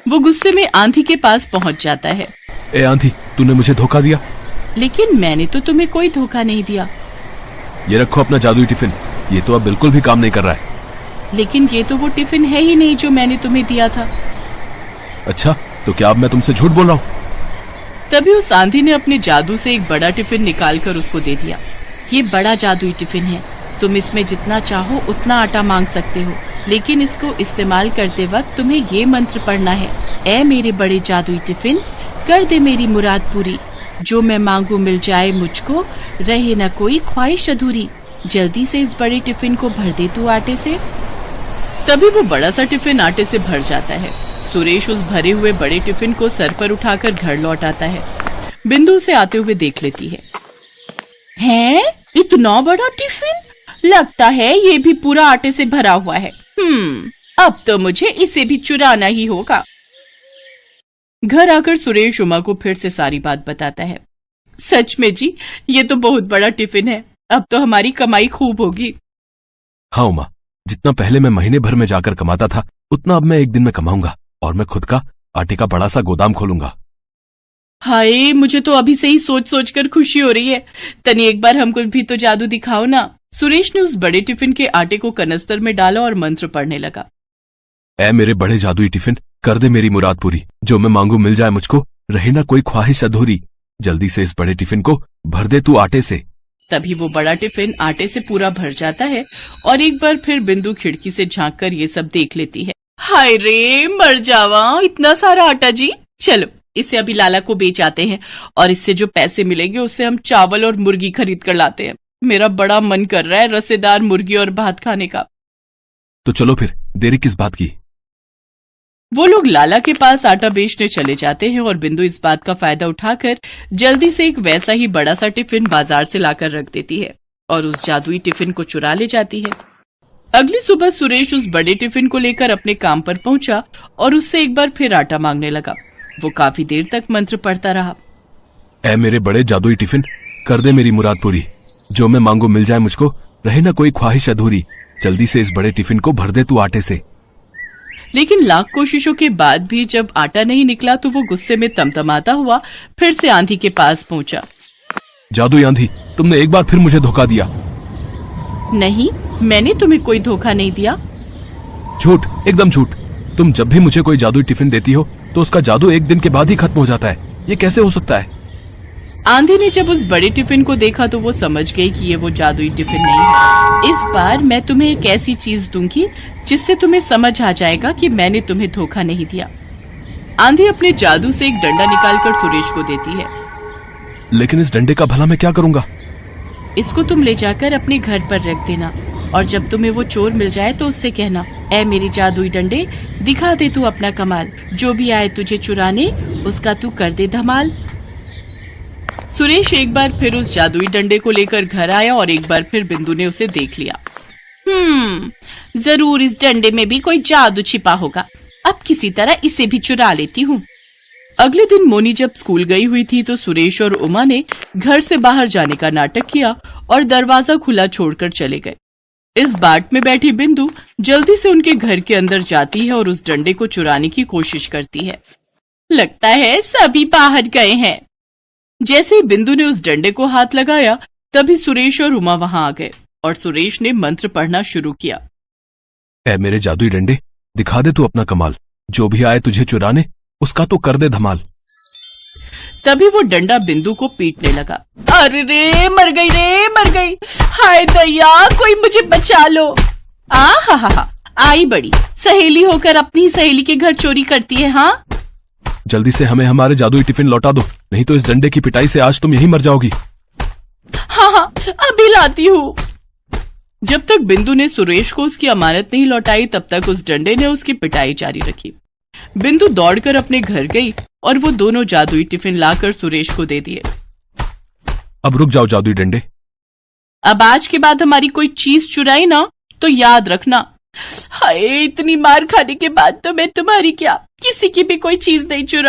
वो गुस्से में आंधी के पास पहुंच जाता है। ए आंधी, तूने मुझे धोखा दिया। लेकिन मैंने तो तुम्हें कोई धोखा नहीं दिया। ये रखो अपना जादुई टिफिन, ये तो अब बिल्कुल भी काम नहीं कर रहा है। लेकिन ये तो वो टिफिन है ही नहीं जो मैंने तुम्हें दिया था। अच्छा, तो क्या अब मैं तुमसे झूठ बोल रहा हूँ? तभी उस आंधी ने अपने जादू से एक बड़ा टिफिन निकालकर उसको दे दिया। ये बड़ा जादुई टिफिन है, तुम इसमें जितना चाहो उतना आटा मांग सकते हो, लेकिन इसको इस्तेमाल करते वक्त तुम्हें ये मंत्र पढ़ना है। ऐ मेरे बड़े जादुई टिफिन, कर दे मेरी मुराद पूरी, जो मैं मांगू मिल जाए मुझको, रहे न कोई ख्वाहिश अधूरी, जल्दी से इस बड़े टिफिन को भर दे तू आटे से। तभी वो बड़ा सा टिफिन आटे से भर जाता है। सुरेश उस भरे हुए बड़े टिफिन को सर पर उठाकर घर लौट आता है। बिंदु उसे आते हुए देख लेती है। हैं? इतना बड़ा टिफिन? लगता है ये भी पूरा आटे से भरा हुआ है। अब तो मुझे इसे भी चुराना ही होगा। घर आकर सुरेश उमा को फिर से सारी बात बताता है। सच में जी, ये तो बहुत बड़ा टिफिन है, अब तो हमारी कमाई खूब होगी। हाँ उमा, जितना पहले मैं महीने भर में जाकर कमाता था, उतना अब मैं एक दिन में कमाऊंगा और मैं खुद का आटे का बड़ा सा गोदाम खोलूंगा। हाय, मुझे तो अभी से ही सोच सोच कर खुशी हो रही है। तनी एक बार हमको भी तो जादू दिखाओ ना। सुरेश ने उस बड़े टिफिन के आटे को कनस्तर में डाला और मंत्र पढ़ने लगा। ऐ मेरे बड़े जादुई टिफिन, कर दे मेरी मुराद पूरी, जो मैं मांगू मिल जाए मुझको, रहे ना कोई ख्वाहिश अधूरी, जल्दी से इस बड़े टिफिन को भर दे तू आटे से। तभी वो बड़ा टिफिन आटे से पूरा भर जाता है और एक बार फिर बिंदु खिड़की से झांककर ये सब देख लेती है। हाय रे, मर जावा, इतना सारा आटा जी। चलो इसे अभी लाला को बेच आते हैं और इससे जो पैसे मिलेंगे उससे हम चावल और मुर्गी खरीद कर लाते हैं। मेरा बड़ा मन कर रहा है रसेदार मुर्गी और भात खाने का। तो चलो फिर, देरी किस बात की। वो लोग लाला के पास आटा बेचने चले जाते हैं और बिंदु इस बात का फायदा उठाकर जल्दी से एक वैसा ही बड़ा सा टिफिन बाजार से लाकर रख देती है और उस जादुई टिफिन को चुरा ले जाती है। अगली सुबह सुरेश उस बड़े टिफिन को लेकर अपने काम पर पहुंचा और उससे एक बार फिर आटा मांगने लगा। वो काफी देर तक मंत्र पढ़ता रहा। ऐ मेरे बड़े जादुई टिफिन, कर दे मेरी मुराद पूरी, जो मैं मांगू मिल जाए मुझको, रहे ना कोई ख्वाहिश अधूरी, जल्दी से इस बड़े टिफिन को भर दे तू आटे से। लेकिन लाख कोशिशों के बाद भी जब आटा नहीं निकला तो वो गुस्से में तमतमाता हुआ फिर से आंधी के पास पहुंचा। जादुई आंधी, तुमने एक बार फिर मुझे धोखा दिया। नहीं, मैंने तुम्हें कोई धोखा नहीं दिया। झूठ, एकदम झूठ। तुम जब भी मुझे कोई जादुई टिफिन देती हो तो उसका जादू एक दिन के बाद ही खत्म हो जाता है। ये कैसे हो सकता है? आंधी ने जब उस बड़े टिफिन को देखा तो वो समझ गई कि ये वो जादुई टिफिन नहीं है। इस बार मैं तुम्हें एक ऐसी चीज दूंगी जिससे तुम्हें समझ आ जाएगा कि मैंने तुम्हें धोखा नहीं दिया। आंधी अपने जादू से एक डंडा निकालकर सुरेश को देती है। लेकिन इस डंडे का भला मैं क्या करूंगा? इसको तुम ले जाकर अपने घर पर रख देना और जब तुम्हें वो चोर मिल जाए तो उससे कहना, ऐ मेरे जादुई डंडे, दिखा दे तू अपना कमाल, जो भी आए तुझे चुराने उसका तू कर दे धमाल। सुरेश एक बार फिर उस जादुई डंडे को लेकर घर आया और एक बार फिर बिंदु ने उसे देख लिया। जरूर इस डंडे में भी कोई जादू छिपा होगा, अब किसी तरह इसे भी चुरा लेती हूँ। अगले दिन मोनी जब स्कूल गई हुई थी तो सुरेश और उमा ने घर से बाहर जाने का नाटक किया और दरवाजा खुला छोड़कर चले गए। इस बाट में बैठी बिंदु जल्दी से उनके घर के अंदर जाती है और उस डंडे को चुराने की कोशिश करती है। लगता है सभी बाहर गए हैं। जैसे ही बिंदु ने उस डंडे को हाथ लगाया तभी सुरेश और उमा वहां आ गए और सुरेश ने मंत्र पढ़ना शुरू किया। ऐ मेरे जादुई डंडे, दिखा दे तू अपना कमाल, जो भी आए तुझे चुराने उसका तो कर दे धमाल। तभी वो डंडा बिंदु को पीटने लगा। अरे रे, मर गई रे, मर गई। हाय दैया, कोई मुझे बचा लो। हा, आई बड़ी सहेली होकर अपनी सहेली के घर चोरी करती है। हाँ, जल्दी से हमें हमारे जादुई टिफिन लौटा दो, नहीं तो इस डंडे की पिटाई से आज तुम यहीं मर जाओगी। हाँ, अभी लाती हूँ। जब तक बिंदु ने सुरेश को उसकी अमानत नहीं लौटाई तब तक उस डंडे ने उसकी पिटाई जारी रखी। बिंदु दौड़कर अपने घर गई और वो दोनों जादुई टिफिन लाकर सुरेश को दे दिए। अब रुक जाओ जादुई डंडे, अब आज के बाद हमारी कोई चीज चुराई ना तो याद रखना। हाय, इतनी मार खाने के बाद तो मैं तुम्हारी क्या, किसी की भी कोई चीज नहीं चुरा।